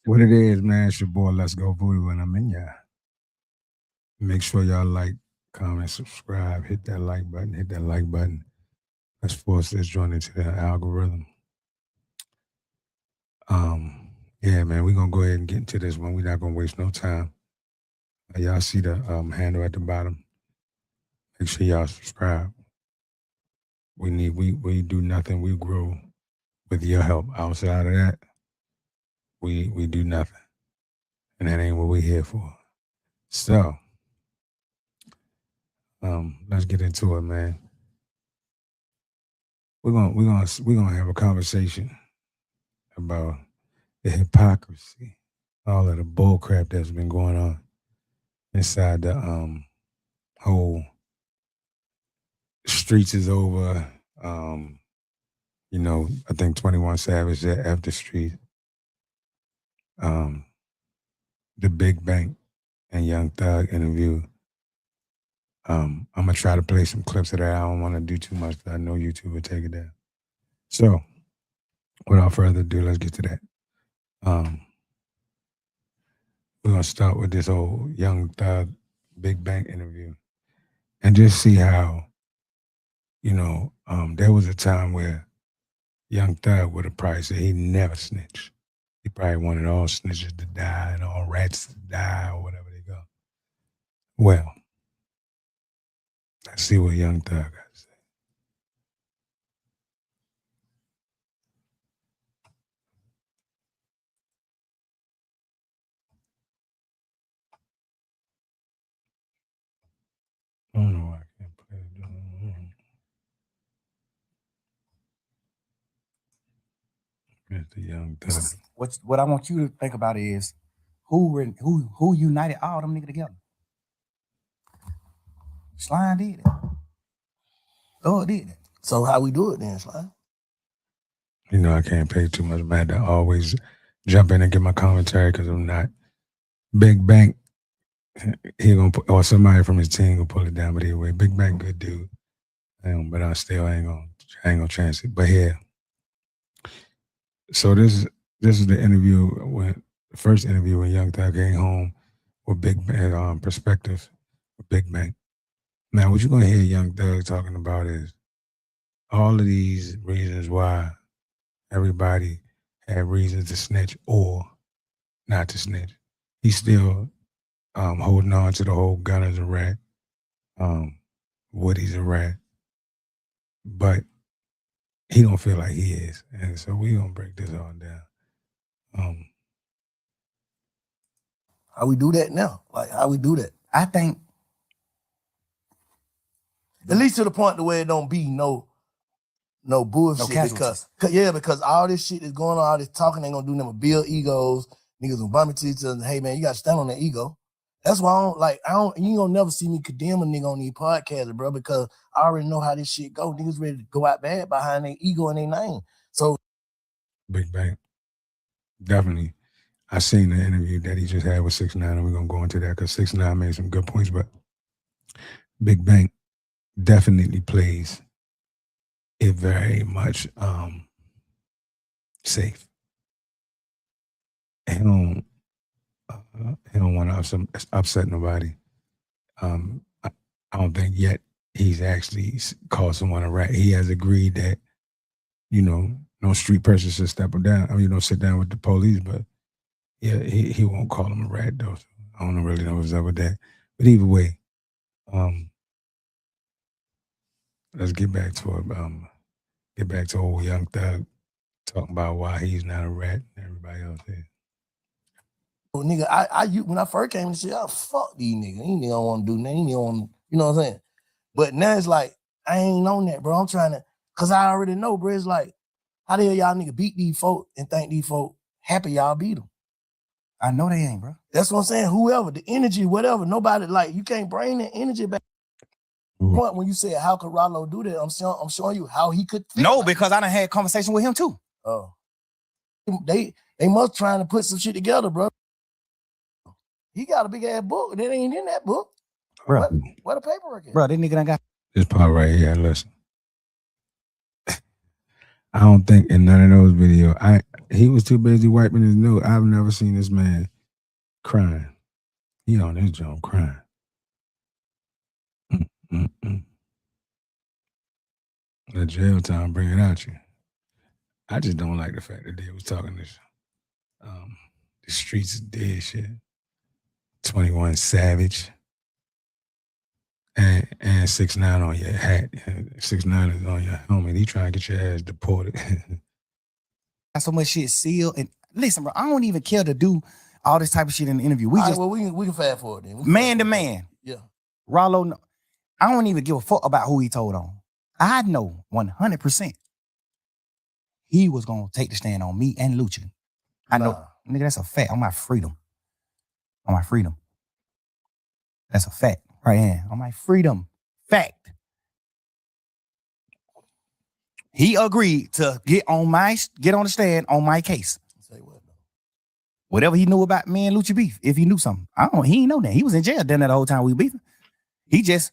What it is, man, it's your boy, Let's Go Voodoo, and I'm in ya. Make sure y'all like, comment, subscribe, hit that like button, hit that like button. Let's force this joint into the algorithm. Yeah, man, we're gonna go ahead and get into this one. We're not gonna waste no time. Y'all see the handle at the bottom. Make sure y'all subscribe. We do nothing. We grow with your help. Outside of that, we do nothing, and that ain't what we're here for. So, let's get into it, man. We're gonna have a conversation about the hypocrisy, all of the bull crap that's been going on inside the whole streets is over. I think 21 Savage at After Street, the Big Bank and Young Thug interview. I'm gonna try to play some clips of that. I don't want to do too much, but I know YouTube will take it down. So, without further ado, let's get to that. We're gonna start with this old Young Thug Big Bank interview, and just see how, there was a time where Young Thug would have probably said he never snitched. He probably wanted all snitches to die and all rats to die or whatever they go. Well, let's see what Young Thug got to say. I don't know why I can't play it. Here's the Young Thug. What I want you to think about is who united all them niggas together. Slime did it. Oh, did it. So how we do it then, Slime? I can't pay too much. I had to always jump in and get my commentary because I'm not. Big Bank, he gonna put, or somebody from his team gonna pull it down. But anyway, Big Bank, good dude. But I still ain't gonna chance it. But yeah. So this is the interview the first interview when Young Thug came home with Big Bank perspective with Big Bank. Now, what you're gonna hear Young Thug talking about is all of these reasons why everybody had reasons to snitch or not to snitch. He's still holding on to the whole Gunner's a rat, Woody's a rat, but he don't feel like he is, and so we gonna break this all down. How we do that now? Like how we do that? I think at least to the point where it don't be no bullshit because all this shit is going on, all this talking ain't gonna do nothing but build egos. Niggas gonna bump into each other. Hey man, you gotta stand on that ego. That's why you gonna never see me condemn a nigga on these podcasts, bro, because I already know how this shit go. Niggas ready to go out bad behind their ego and their name. So Big Bang. Definitely. I seen the interview that he just had with 6ix9ine, and we're gonna go into that because 6ix9ine made some good points, but Big Bang definitely plays it very much safe. He don't want to upset nobody. I don't think yet he's actually called someone a rat. He has agreed that, no street person should step him down. I mean, sit down with the police, but yeah, he won't call him a rat though. So I don't really know what's up with that. But either way, let's get back to it. Get back to old Young Thug talking about why he's not a rat and everybody else is. Nigga, I when I first came to shit, I fuck these niggas. These niggas don't want to do nothing. You know what I'm saying? But now it's like, I ain't on that, bro. I'm trying to, cause I already know, bro. It's like, how the hell y'all nigga beat these folk and think these folk happy y'all beat them? I know they ain't, bro. That's what I'm saying. Whoever, the energy, whatever, nobody, like, you can't bring the energy back. Point when you said, how could Rollo do that? I'm showing you how he could. No, because I done had conversation with him too. Oh. They must trying to put some shit together, bro. He got a big ass book. That ain't in that book. Bro. What the paperwork is? Bro, this nigga done got this part right here, listen. I don't think in none of those videos, he was too busy wiping his nose. I've never seen this man crying. He on his joint crying. The jail time bring it out you. I just don't like the fact that they was talking this. The streets is dead shit. 21 Savage. And 6ix9ine on your hat. 6ix9ine is on your helmet. He trying to get your ass deported. Got so much shit sealed. And listen, bro, I don't even care to do all this type of shit in the interview. We can fast forward then. Man to man. Yeah. Rollo, I don't even give a fuck about who he told on. I know 100% he was gonna take the stand on me and Lucha. I know, nigga, that's a fact. On my freedom. On my freedom. That's a fact. Right here. On my freedom. Fact. He agreed to get on the stand on my case. Say what? Whatever he knew about me and Lucha beef, if he knew something. He ain't know that. He was in jail then that whole time we beefing. You just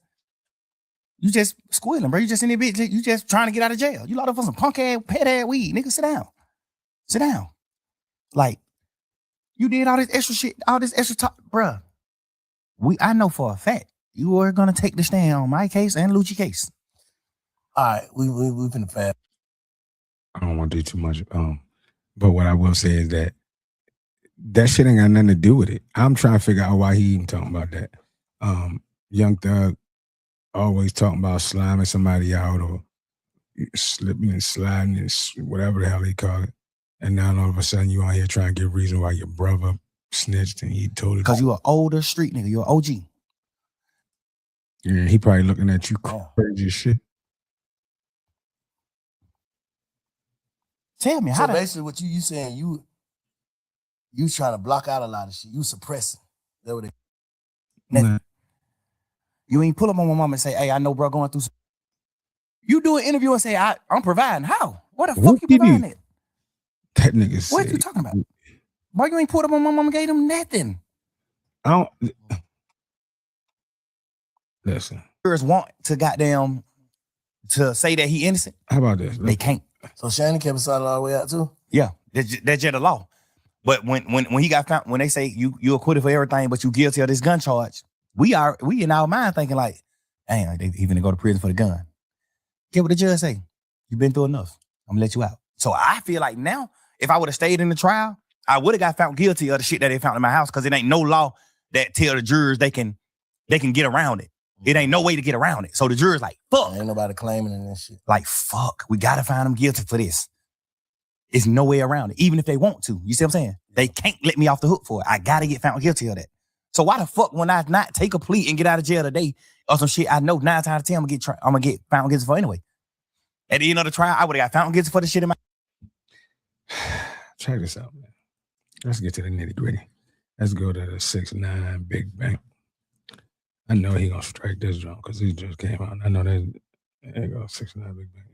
squealing, bro. You just in there, bitch. You just trying to get out of jail. You locked up for some punk ass, pet ass weed. Nigga, sit down. Sit down. Like, you did all this extra shit, all this extra talk, bruh. I know for a fact you were gonna take the stand on my case and Lucci case. All right, we finna fast. I don't want to do too much. But what I will say is that shit ain't got nothing to do with it. I'm trying to figure out why he even talking about that. Young Thug always talking about sliming somebody out or slipping and sliding and whatever the hell he call it. And now all of a sudden you out here trying to give reason why your brother snitched and he told it. Because you an older street nigga. You're an OG. Yeah, he probably looking at you crazy as shit. Tell me, so basically what you saying, you trying to block out a lot of shit. You suppressing. That what it. You ain't pull up on my mom and say, hey, I know bro going through some. You do an interview and say, I'm providing. How? What the fuck you providing it? That nigga What are you talking about? Why you ain't pulled up on my mom and gave him nothing? I don't listen. Jurors want to goddamn to say that he innocent. How about this? They can't. So Shannon kept his side all the way out too? Yeah, that's just the law. But when he got found, when they say you acquitted for everything, but you guilty of this gun charge, we in our mind thinking like, dang, they even go to prison for the gun. Get what the judge say. You've been through enough. I'm gonna let you out. So I feel like now, if I would have stayed in the trial, I would have got found guilty of the shit that they found in my house because it ain't no law that tell the jurors they can get around it. It ain't no way to get around it. So the jurors like, fuck. Ain't nobody claiming it and shit. Like, fuck, we gotta find them guilty for this. It's no way around it, even if they want to. You see what I'm saying? They can't let me off the hook for it. I gotta get found guilty of that. So why the fuck when I not take a plea and get out of jail today or some shit I know 9 times out of 10 I'm gonna get found guilty for anyway. At the end of the trial, I would have got found guilty for the shit in my. Check this out, man. Let's get to the nitty gritty. Let's go to the 6ix9ine Big Bank. I know he gonna strike this joint because he just came out. I know that. There you go, 6ix9ine Big Bank.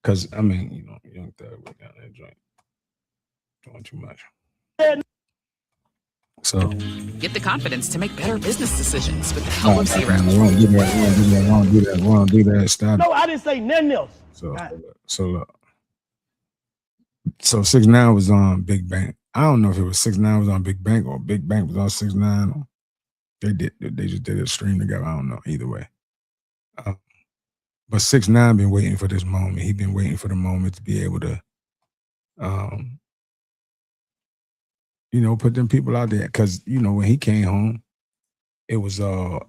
Because I mean, Young Thug went down that joint doing too much. So get the confidence to make better business decisions with the help of Zero. We won't do that. Stop. No, I didn't say nothing else. So look. So 6ix9ine was on Big Bank. I don't know if it was 6ix9ine was on Big Bank or Big Bank was on 6ix9ine. They just did a stream together. I don't know. Either way. But 6ix9ine been waiting for this moment. He been waiting for the moment to be able to, put them people out there. Because, when he came home, it was all,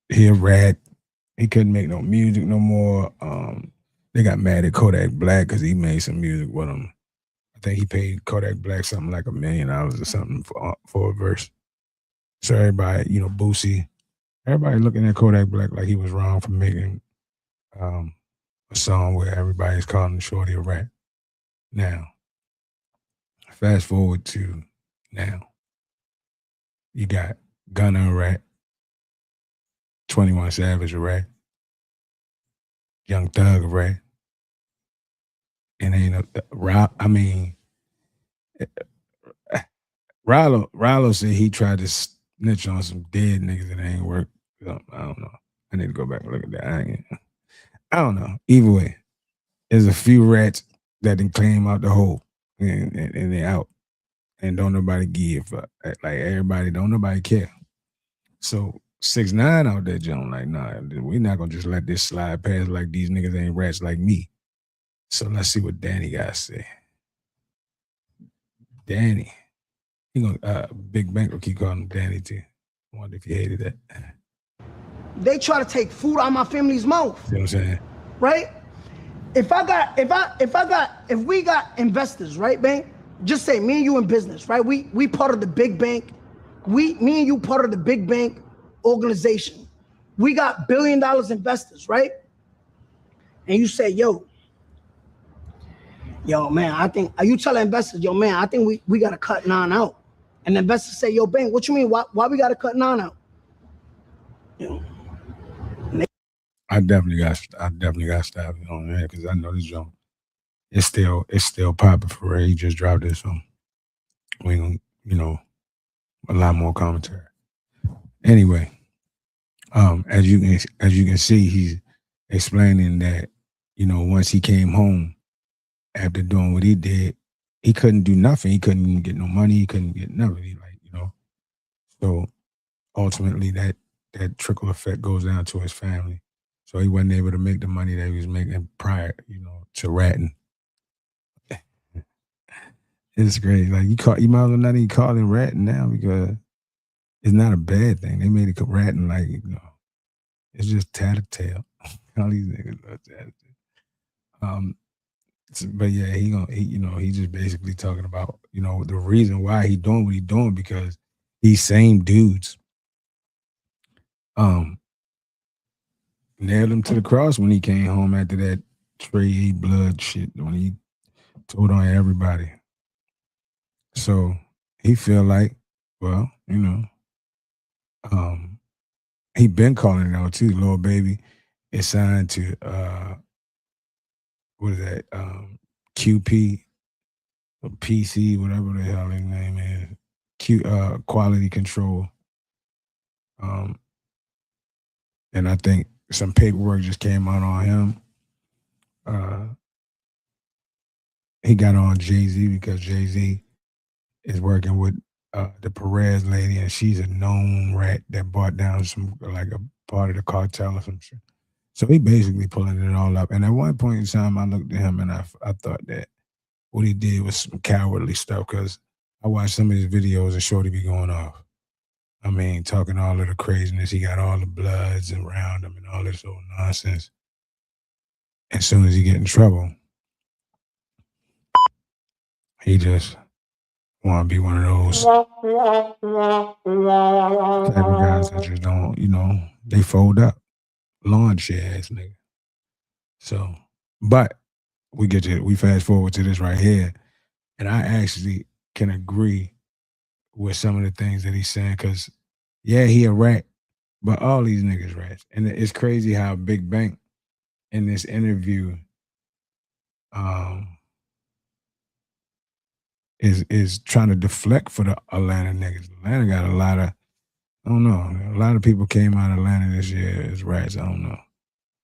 he a rat. He couldn't make no music no more. They got mad at Kodak Black because he made some music with him. I think he paid Kodak Black something like $1 million or something for a verse. So everybody, Boosie, everybody looking at Kodak Black like he was wrong for making a song where everybody's calling Shorty a rat. Now, fast forward to now. You got Gunna a rat, 21 Savage a rat, Young Thug a rat, and ain't Rollo said he tried to snitch on some dead niggas that ain't work. I don't know. And need to go back and look at that. I don't know. Either way, there's a few rats that can claim out the hole and they're out. And don't nobody give up. Like everybody, don't nobody care. So 6ix9ine out there, John, like, nah, we're not gonna just let this slide past like these niggas ain't rats like me. So let's see what Danny got to say. Danny. He gonna Big Bank will keep calling him Danny too. I wonder if you hated that. They try to take food out of my family's mouth. You know what I'm saying? Right? If we got investors, right, Bank? Just say me and you in business, right? We part of the big bank. Me and you part of the big bank organization. We got $1 billion investors, right? And you say, yo, man, I think, are you telling investors, yo, man, I think we got to cut 9 out. And the investors say, yo, Bank, what you mean? Why we got to cut 9 out? You know? I definitely got to stop it on there because I know this joint. It's still popping for Ray. He just dropped this song. We gonna, a lot more commentary. Anyway, as you can see, he's explaining that, once he came home after doing what he did, he couldn't do nothing. He couldn't even get no money. He couldn't get nothing. So ultimately that trickle effect goes down to his family. So he wasn't able to make the money that he was making prior, to ratting. It's crazy. Like you might as well not even call it ratting now because it's not a bad thing. They made it ratting like, it's just tattletale. All these niggas love tattletale. But yeah, he just basically talking about, the reason why he doing what he doing because these same dudes nailed him to the cross when he came home after that Trey blood shit when he told on everybody. So he feel like, well, he been calling it out too. Lil Baby is signed to what is that? QP or PC, whatever the hell his name is. Quality Control. And I think some paperwork just came out on him. He got on Jay-Z because Jay-Z is working with the Perez lady, and she's a known rat that bought down like a part of the cartel or some shit. So he basically pulling it all up. And at one point in time, I looked at him and I thought that what he did was some cowardly stuff because I watched some of his videos and Shorty be going off. I mean, talking all of the craziness. He got all the bloods around him and all this old nonsense. As soon as he get in trouble, he just want to be one of those type of guys that just don't, they fold up. Lawn shit ass nigga. So, but we fast forward to this right here, and I actually can agree with some of the things that he's saying because, yeah, he a rat, but all these niggas rats. And it's crazy how Big Bank in this interview is trying to deflect for the Atlanta niggas. Atlanta got a lot of, I don't know, a lot of people came out of Atlanta this year as rats, I don't know,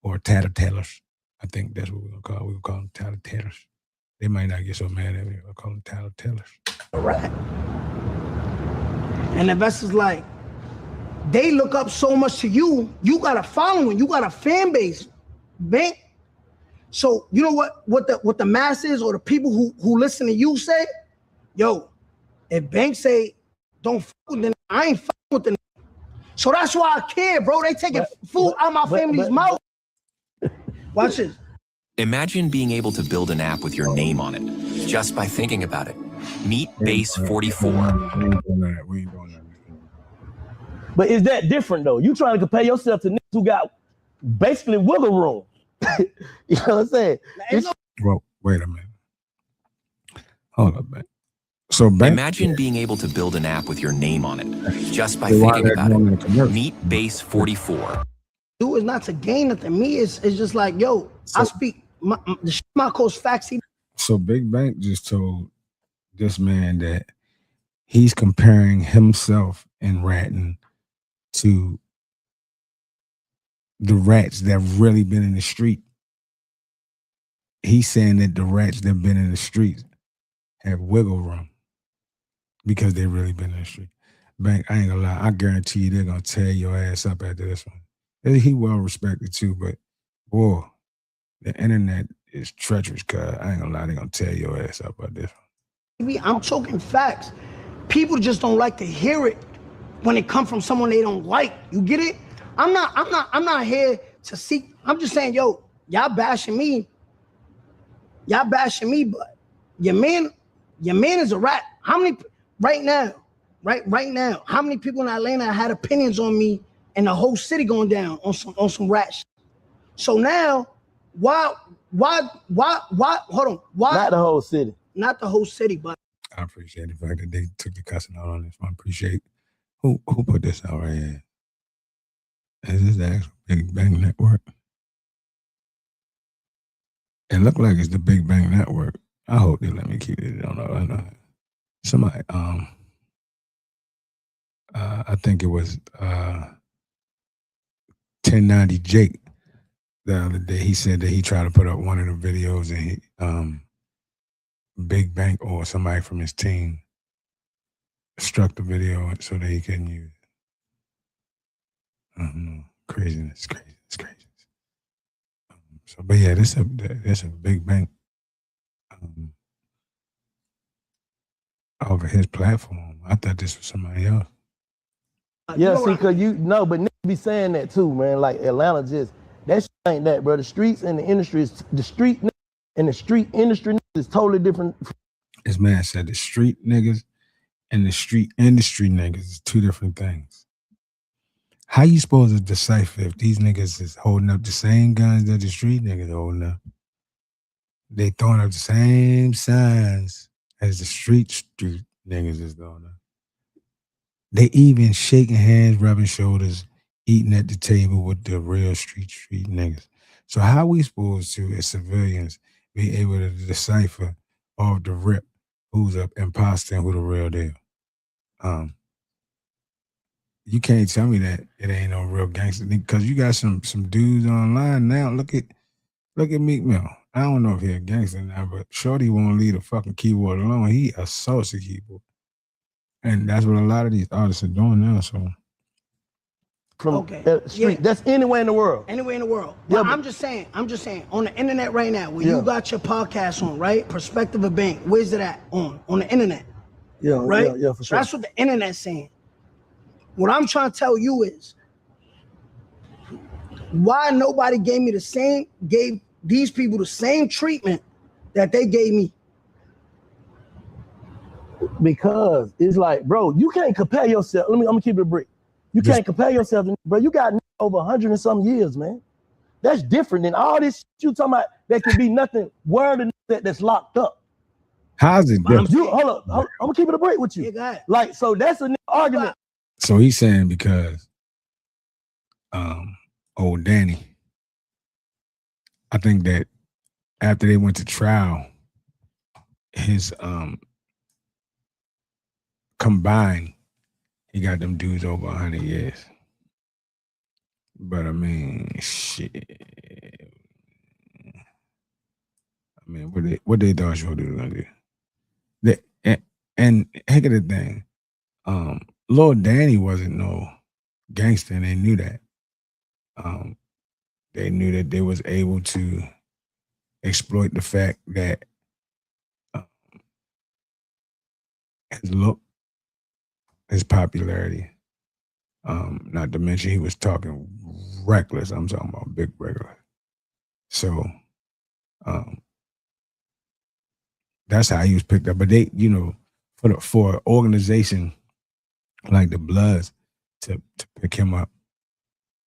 or tattletellers. I think that's what we're going to call it. We'll call them tattletellers. They might not get so mad at me. We'll call them tattletellers. Right. And investors like, they look up so much to you. You got a following. You got a fan base, Bank. So you know what the masses or the people who listen to you say? Yo, if Bank say don't fuck with them, I ain't fuck with them. So that's why I care, bro. They taking food out my family's mouth. Watch this. Imagine being able to build an app with your name on it just by thinking about it. Meet Base 44. We ain't doing that. But is that different though? You trying to compare yourself to niggas who got basically wiggle room. You know what I'm saying? Well, wait a minute. Hold up, man. So imagine being able to build an app with your name on it just by thinking about it. Meet Base 44. Dude is not to gain nothing. Me it's just like, yo, I speak my coach facts. So Big Bank just told this man that he's comparing himself in ratting to the rats that really been in the street. He's saying that the rats that been in the streets have wiggle room because they really been in the street. Bank, I ain't gonna lie. I guarantee you they're gonna tear your ass up after this one. He well respected too, but boy, the internet is treacherous, cuz I ain't gonna lie, they're gonna tear your ass up about this one. I'm talking facts. People just don't like to hear it when it comes from someone they don't like. You get it? I'm not here to seek. I'm just saying, yo, y'all bashing me, but your man is a rat. How many right now, how many people in Atlanta had opinions on me and the whole city going down on some rat shit? So now, why, hold on. Why? Not the whole city. Not the whole city, but. I appreciate the fact that they took the cussing out on this. I appreciate who put this out right here. Is this the actual Big Bang Network? It looked like it's the Big Bang Network. I hope they let me keep it. I don't know. Somebody, I think it was 1090 Jake the other day. He said that he tried to put up one of the videos and he, Big Bang or somebody from his team struck the video so that he couldn't use it. I don't know. Craziness. So, but yeah, that's a Big Bang over his platform. I thought this was somebody else. Yeah, see, cause but niggas be saying that too, man. Like Atlanta that shit ain't that, bro. The streets and the industry the street and the street industry is totally different. This man said the street niggas and the street industry niggas is two different things. How you supposed to decipher if these niggas is holding up the same guns that the street niggas holding up? They throwing up the same signs as the street niggas is throwing up. They even shaking hands, rubbing shoulders, eating at the table with the real street niggas. So how we supposed to, as civilians, be able to decipher off the rip who's an imposter and who the real deal? You can't tell me that it ain't no real gangster because you got some dudes online now. Look at Meek Mill. I don't know if he a gangster now, but Shorty won't leave the fucking keyboard alone. He assaults the keyboard. And that's what a lot of these artists are doing now. So from street, that's anywhere in the world. Anywhere in the world. But I'm just saying, on the internet right now, where you got your podcast on, right? Perspective of Bank. Where's it at? On the internet. Yeah, right? Yeah, for sure. That's what the internet's saying. What I'm trying to tell you is why nobody gave these people the same treatment that they gave me. Because it's like, bro, you can't compare yourself. I'm gonna keep it a brick. You can't compare yourself to, bro. You got over 100 and some years, man. That's different than all this shit you talking about. That could be nothing word than that's locked up. How's it different? Hold up. I'm gonna keep it a break with you. Like, so that's an argument. So he's saying because old Danny, I think that after they went to trial, his combined, he got them dudes over 100 years. But I mean, shit. I mean, what they thought Shorty was gonna do? And heck of the thing, Lil Danny wasn't no gangster, and they knew that. They knew that they was able to exploit the fact that his look, his popularity, not to mention he was talking reckless. I'm talking about big regular. So that's how he was picked up. But they, for an organization like the Bloods to pick him up,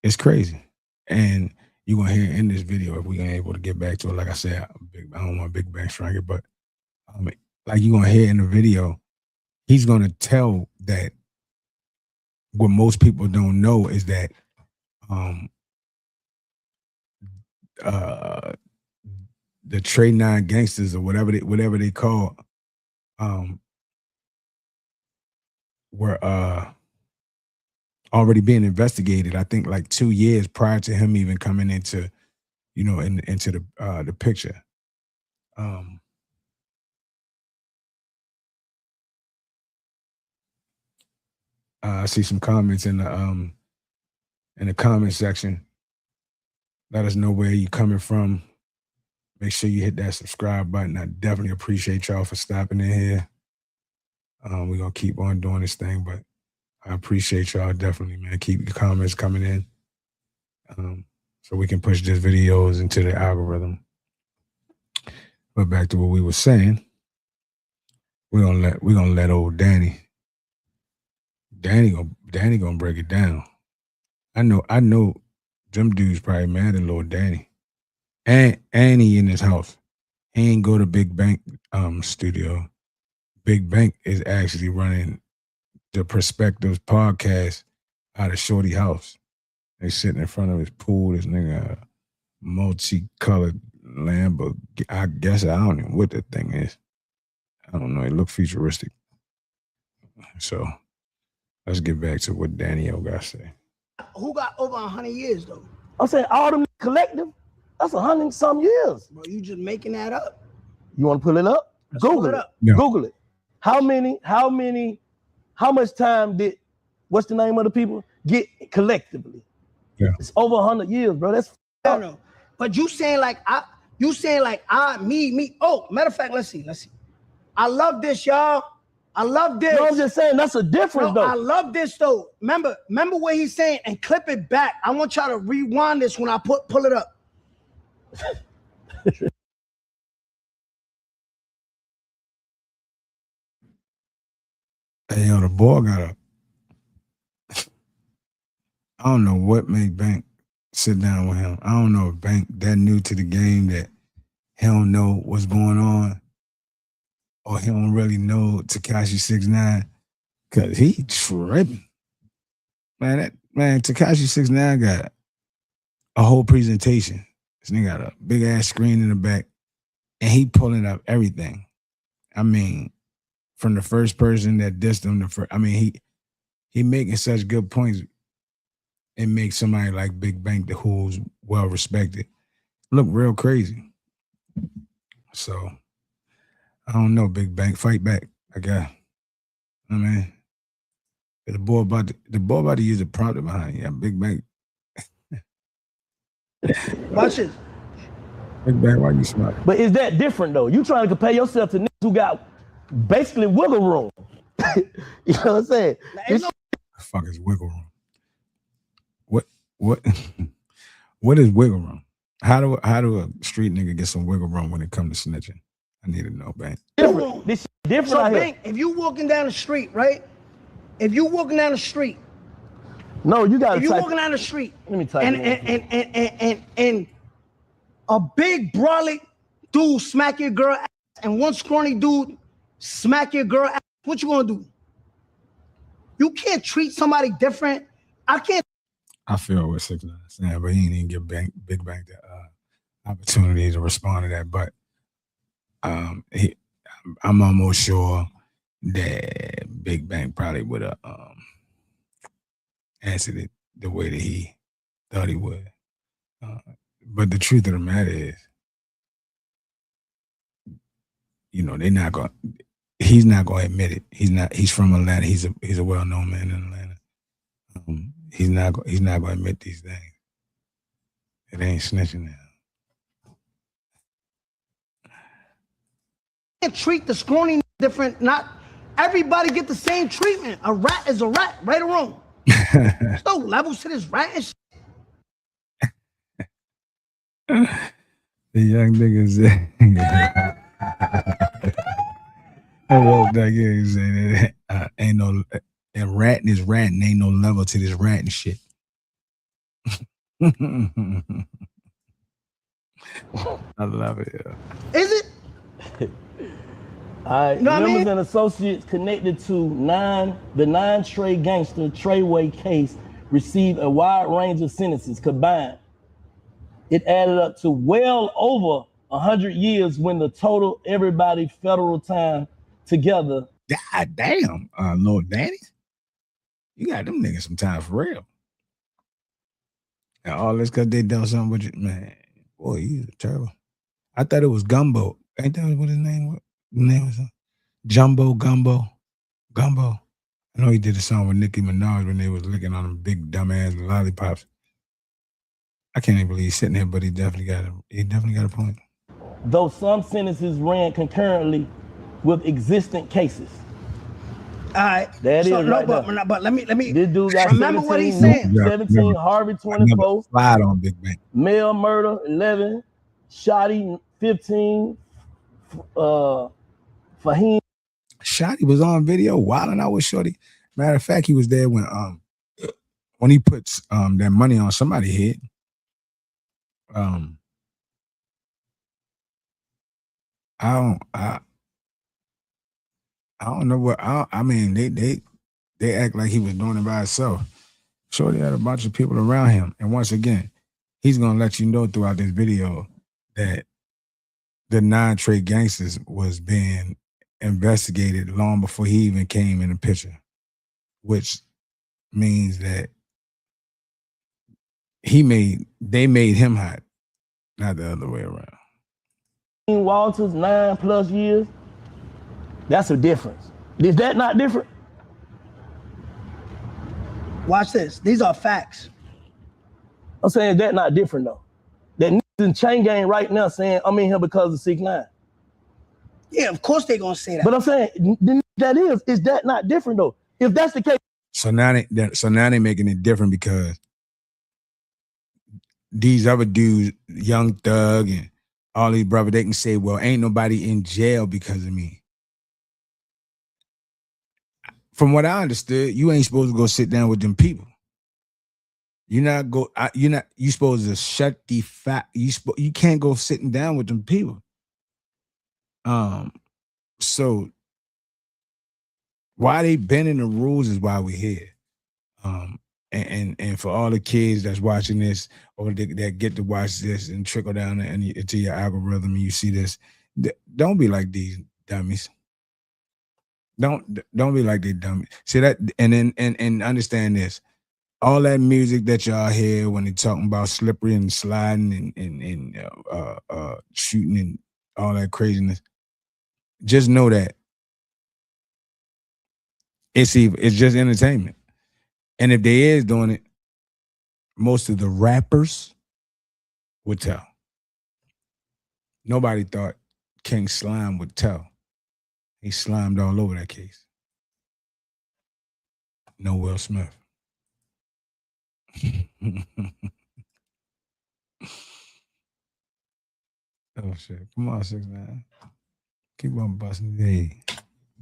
it's crazy. And you're gonna hear in this video, if we're gonna able to get back to it, like I said, I don't want Big Bang Striker, but like you're gonna hear in the video, he's gonna tell that what most people don't know is that the Trey 9 gangsters or whatever they call were already being investigated. I think like 2 years prior to him even coming into, into the picture. I see some comments in the comment section. Let us know where you coming from. Make sure you hit that subscribe button. I definitely appreciate y'all for stopping in here. We're gonna keep on doing this thing, but I appreciate y'all definitely, man. Keep your comments coming in, so we can push these videos into the algorithm. But back to what we were saying, we're gonna let old Danny gonna break it down. I know them dudes probably mad at Lil Danny. And he in his house. He ain't go to Big Bank studio. Big Bank is actually running the Perspectives podcast out of Shorty house. They sitting in front of his pool. This nigga multicolored Lambo. I guess I don't know what that thing is. I don't know. It look futuristic. So let's get back to what Danielle got to say. Who got over 100 years though? I'm saying all them collective. That's 100-some years. Bro, you just making that up. You want to pull it up? Let's Google pull it it. up. Yeah. Google it. How much time did, what's the name of the people, get collectively? Yeah. It's over 100 years, bro. That's I know. But you saying like me. Oh, matter of fact, let's see. I love this, y'all. I love this. No, I'm just saying that's a difference, though. I love this though. Remember what he's saying and clip it back. I want y'all to rewind this when I pull it up. Hey, the boy got a. I don't know what made Bank sit down with him. I don't know if Bank that new to the game that he don't know what's going on, or he don't really know Tekashi 6ix9ine, cause he tripping. Man, Tekashi 6ix9ine got a whole presentation. This nigga got a big ass screen in the back, and he pulling up everything. I mean, from the first person that dissed him, he making such good points. It makes somebody like Big Bank, who's well respected, look real crazy. So I don't know, Big Bank, fight back, I guess. I mean, the boy about to use a prompter behind you. Yeah, Big Bank. Watch it. Big Bank, why you smart? But is that different, though? You trying to compare yourself to niggas who got basically wiggle room. You know what I'm saying? The fuck is wiggle room? What what is wiggle room? How do a street nigga get some wiggle room when it comes to snitching? I need to know, Bank. Different. This different. So out here. Bank, if you walking down the street, right? If you walking down the street, no, you got. If you walking down the street, let me type and a big brolic dude smack your girl ass, and one scrawny dude smack your girl ass, what you gonna do? You can't treat somebody different. I feel what 6ix9ine is saying, but he didn't even give Big Bank the opportunity to respond to that. But I'm almost sure that Big Bank probably would have answered it the way that he thought he would. But the truth of the matter is, they're not going. He's not going to admit it. He's from Atlanta. He's a well-known man in Atlanta. He's not going to admit these things. It ain't snitching now. Can't treat the scrawny different. Not everybody get the same treatment. A rat is a rat, right or wrong. There's no levels to this rat and shit. The young niggas I wrote that game saying ain't no and ratting is ratting, ain't no level to this ratting shit. I love it. Yeah. Is it? All right, know what I members mean? and associates connected to the 9 Trey gangster Treyway case received a wide range of sentences combined. It added up to well over 100 years when the total everybody federal time together. God damn, Lord Danny. You got them niggas sometimes for real. And all this because they done something with you. Man, boy, you terrible. I thought it was Gumbo. Ain't that what his name was? The name was Jumbo Gumbo. Gumbo. I know he did a song with Nicki Minaj when they was licking on them big dumbass lollipops. I can't even believe he's sitting there, but he definitely got a point. Though some sentences ran concurrently with existing cases. All right. That so, is no, right but let me. This dude got remember 17, what he's saying. 17, Harvey 24, slide on Big Bang. Male murder 11, Shotty 15, Fahim. Shotty was on video wilding out with Shorty. Matter of fact, he was there when he puts that money on somebody's head. I don't know what I mean. They act like he was doing it by himself. Shorty had a bunch of people around him, and once again, he's gonna let you know throughout this video that the 9 Trey gangsters was being investigated long before he even came in the picture, which means that they made him hot, not the other way around. Walters 9+ years. That's a difference. Is that not different? Watch this. These are facts. I'm saying that not different though. That niggas in chain gang right now saying I'm in here because of 6ix9ine. Yeah, of course they're gonna say that. But I'm saying is that not different though? If that's the case. So now they making it different because these other dudes, Young Thug and all these brothers, they can say, well, ain't nobody in jail because of me. From what I understood, you ain't supposed to go sit down with them people. You supposed to shut the fact. You can't go sitting down with them people. So why they bending the rules is why we're here. And for all the kids that's watching this or that get to watch this and trickle down into your algorithm and you see this, don't be like these dummies. Don't be like they dummies. See that, and understand this. All that music that y'all hear when they talking about slippery and sliding and shooting and all that craziness, just know that it's just entertainment. And if they is doing it, most of the rappers would tell. Nobody thought King Slime would tell. He slimed all over that case. No Will Smith. Oh shit! Come on, 6ix9ine. Keep on busting the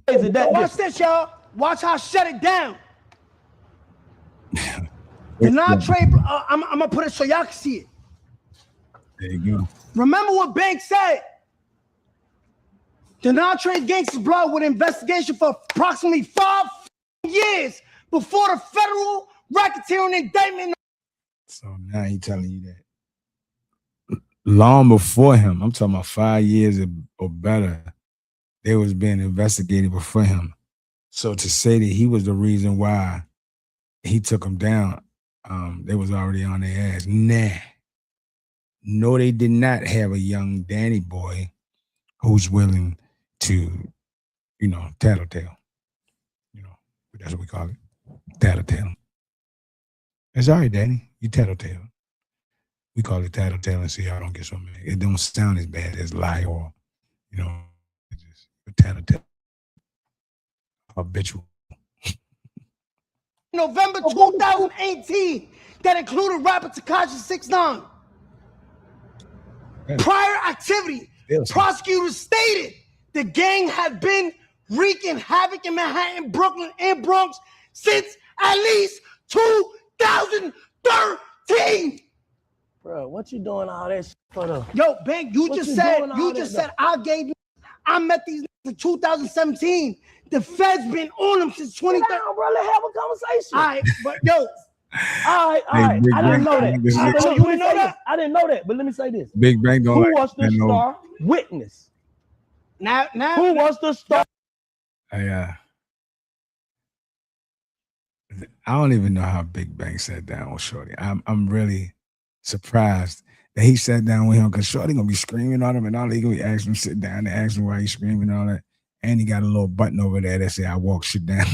So watch this, y'all. Watch how I shut it down. The 9 Trey, I'm gonna put it so y'all can see it. There you go. Remember what Bank said? The 9 Trey gangsters blood with investigation for approximately 5 years before the federal racketeering indictment. So now he telling you that long before him, I'm talking about 5 years or better, they was being investigated before him. So to say that he was the reason why he took them down, they was already on their ass. Nah. No, they did not have a young Danny boy who's willing to, tattletale. That's what we call it. Tattletale. It's all right, Danny. You tattletale. We call it tattletale and see how I don't get so mad. It don't sound as bad as lie or, it's just tattletale. Habitual. November 2018 that included rapper Tekashi 6ix9ine. Prior activity, prosecutors stated the gang had been wreaking havoc in Manhattan, Brooklyn, and Bronx since at least 2013. Bro, what you doing all that shit for though? Yo, Bank, you just said I met these in 2017. The Fed's been on them since 2013. Bro, let's have a conversation. All right, but yo. All right. I didn't know that. You didn't know that? I didn't know that, but let me say this. Big Bang don't Who was the star witness? Now, who was the star? I don't even know how Big Bang sat down with Shorty. I'm really surprised that he sat down with him because Shorty gonna be screaming on him and all. He gonna be asking him to sit down and ask him why he's screaming and all that. And he got a little button over there that say, "I walk shit down."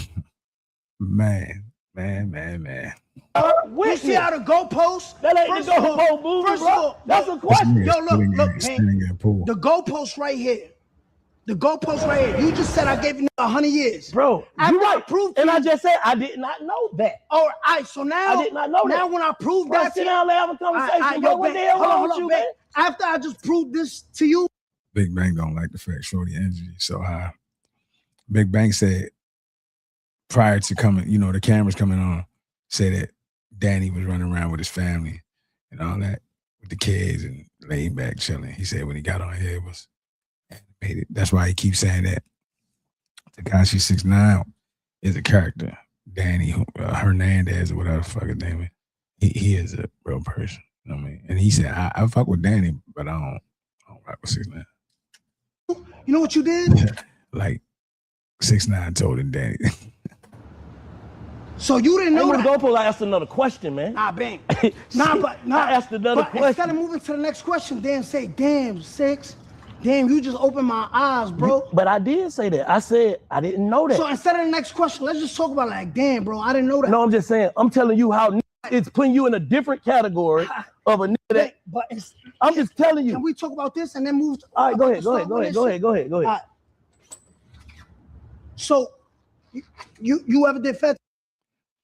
Man. You see how the goalposts? That ain't the goalpost moving, first bro. of all, That's a question. Yo, look, man. The The goalpost right here. The goalpost right here. You just said I gave you 100 years. Bro, After you I right. proved And to I you- just said I did not know that. All right, so now I did not know that. Now when I prove Bro, that sit to down and have a conversation, bro. What the hell wrong with you, man? After I just proved this to you. Big Bang don't like the fact Shorty energy is so high. Big Bang said prior to coming, the cameras coming on, said that Danny was running around with his family and all that with the kids and laid back chilling. He said when he got on here it was animated. That's why he keeps saying that Tekashi 6ix9ine is a character. Danny Hernandez or whatever the fuck his name is. He is a real person. You know what I mean? And he said I fuck with Danny, but I don't rock with 6ix9ine. You know what you did? Like 6ix9ine told him Danny. So you didn't know the that. goalpost. I asked another question, man. Nah, bang. I asked another but question. Instead of moving to the next question, then say, damn, Six. Damn, you just opened my eyes, bro. But I did say that. I said I didn't know that. So instead of the next question, let's just talk about like, damn, bro, I didn't know that. No, I'm just saying. I'm telling you how it's putting you in a different category of a nigga that. But I'm just telling you. Can we talk about this and then move? All right, go ahead. All right. So, you ever did fed?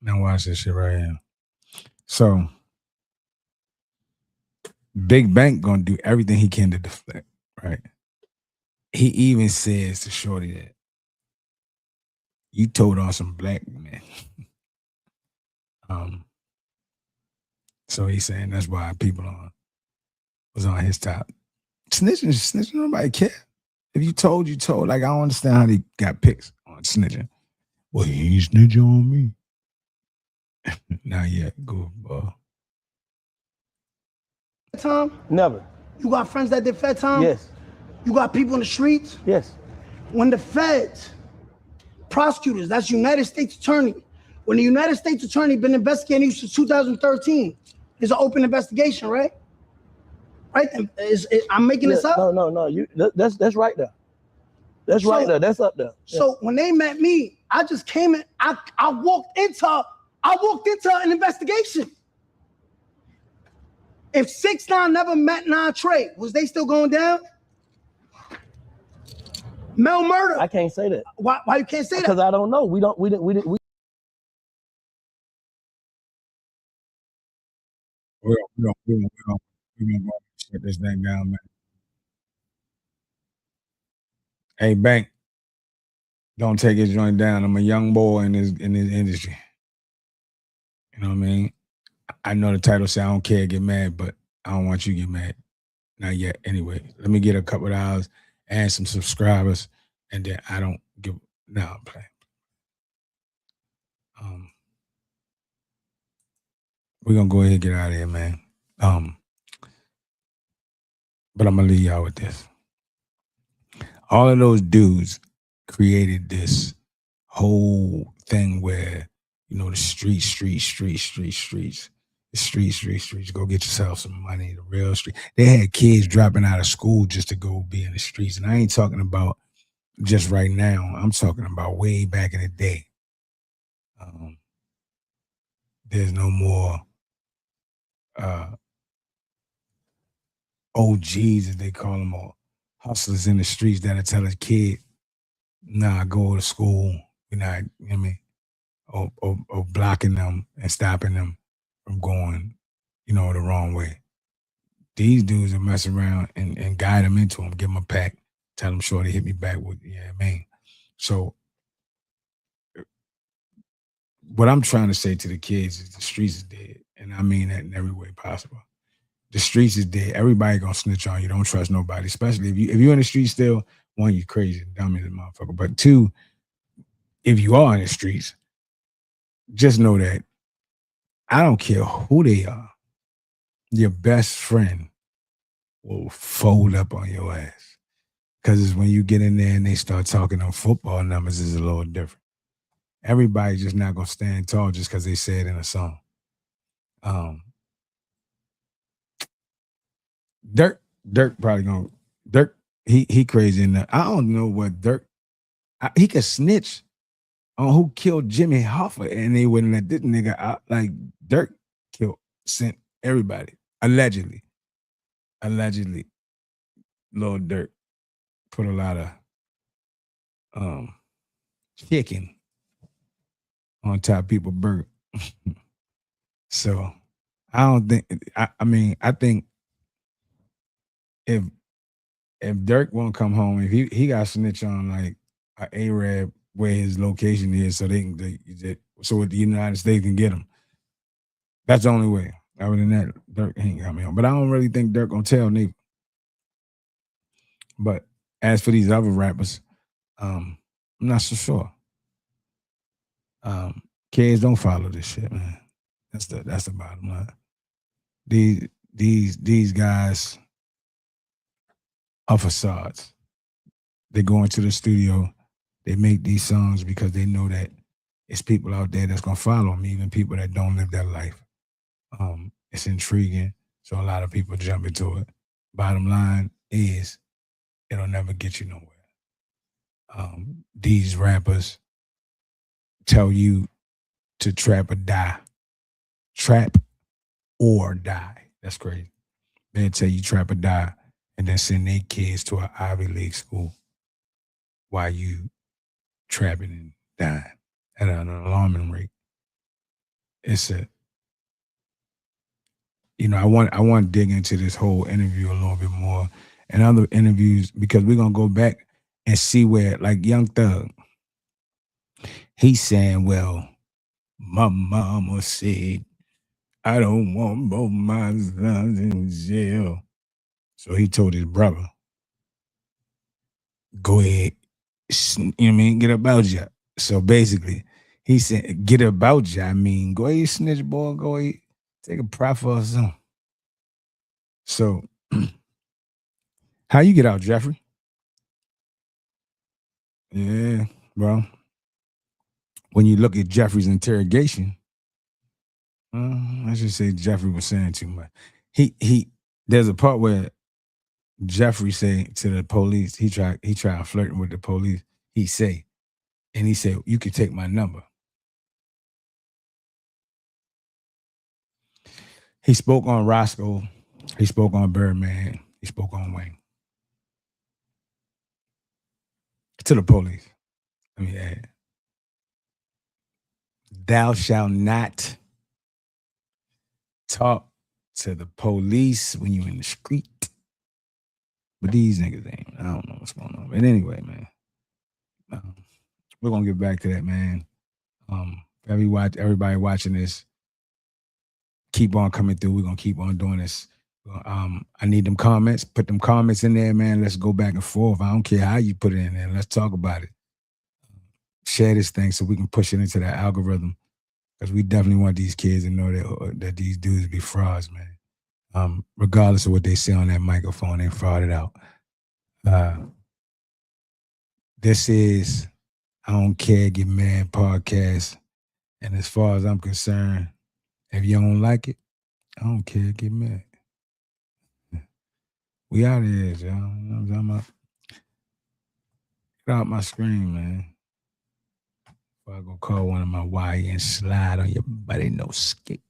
Now watch this shit right here. So, Big Bang gonna do everything he can to deflect, right? He even says to Shorty that you told on some black men. So he's saying that's why people was on his top. Snitching, nobody care. If you told, you told. Like, I don't understand how they got picks on snitching. Well, he ain't snitching on me. Not yet. Go, Tom? Never. You got friends that did fed time? Yes. You got people in the streets? Yes. When the feds, prosecutors, that's United States Attorney, when the United States Attorney been investigating you since 2013, it's an open investigation, right? Right? I'm making this up? No. That's right there. That's right there. That's up there. Yeah. So when they met me, I just came in, I walked into an investigation. If 6ix9ine never met 9 Trey, was they still going down? Mel murder. I can't say that. Why you can't say that? Because I don't know. We didn't. We're gonna shut this thing down, man. Hey, Bank, don't take his joint down. I'm a young boy in this industry. You know what I mean? I know the title say I don't care, get mad, but I don't want you to get mad. Not yet. Anyway, let me get a couple of hours and some subscribers, and then I don't give. No, I'm playing. We're gonna go ahead and get out of here, man. But I'm gonna leave y'all with this. All of those dudes created this whole thing where, the streets. Go get yourself some money, the real street. They had kids dropping out of school just to go be in the streets. And I ain't talking about just right now. I'm talking about way back in the day. There's no more OGs, as they call them, or hustlers in the streets that'll tell a kid, nah, go to school. We're not, you know what I mean? Or blocking them and stopping them from going, the wrong way. These dudes will mess around and guide them into them, give them a pack, tell them, sure, they hit me back with, So what I'm trying to say to the kids is the streets is dead. And I mean that in every way possible. The streets is dead. Everybody gonna snitch on you. Don't trust nobody, especially if you're in the streets still. One, you crazy, dumb as a motherfucker. But two, if you are in the streets, just know that I don't care who they are. Your best friend will fold up on your ass. Because it's when you get in there and they start talking on football numbers, is a little different. everybody just not gonna stand tall just because they say it in a song. Dirk probably gonna Dirk. He crazy enough. I don't know what Dirk. He could snitch on who killed Jimmy Hoffa, and they wouldn't let this nigga out. Like Dirk sent everybody allegedly. Lil Dirk put a lot of chicken on top of people's burger. So I don't think. I mean, I think if Dirk won't come home, if he got snitch on like an Arab where his location is, so so the United States can get him. That's the only way. Other than that, Dirk ain't got me home. But I don't really think Dirk gonna tell neither. But as for these other rappers, I'm not so sure. Kids don't follow this shit, man. That's the bottom line. These guys are facades. They go into the studio, they make these songs because they know that it's people out there that's gonna follow them, even people that don't live that life. It's intriguing, so a lot of people jump into it. Bottom line is, it'll never get you nowhere. These rappers tell you to trap or die. Trap or die. That's crazy. They'll tell you trap or die and then send their kids to an Ivy League school while you trapping and dying at an alarming rate. It's I want to dig into this whole interview a little bit more and other interviews, because we're gonna go back and see where, like, Young Thug, he's saying, well, my mama said I don't want both my sons in jail. So he told his brother, go ahead, get about ya. So basically, he said, get about ya. I mean, go ahead, snitch, boy, go ahead, take a profit or something. So, how you get out, Jeffrey? Yeah, bro. When you look at Jeffrey's interrogation, I should say Jeffrey was saying too much. There's a part where Jeffrey said to the police, he tried flirting with the police. He said, you can take my number. He spoke on Roscoe. He spoke on Birdman. He spoke on Wayne. To the police. Let me add. Thou shalt not talk to the police when you're in the street. But these niggas ain't. I don't know what's going on. But anyway, man, we're gonna get back to that, man. Everybody watching this, keep on coming through. We're gonna keep on doing this. I need them comments. Put them comments in there, man. Let's go back and forth. I don't care how you put it in there. Let's talk about it. Share this thing so we can push it into that algorithm, because we definitely want these kids to know that these dudes be frauds, man. Regardless of what they say on that microphone, they frauded out. This is I Don't Care, Get Mad podcast. And as far as I'm concerned, if you don't like it, I don't care, get mad. We out of here, y'all. You know what I'm talking about? Get out my screen, man. Before I go call one of my YN slide on your body, no skate.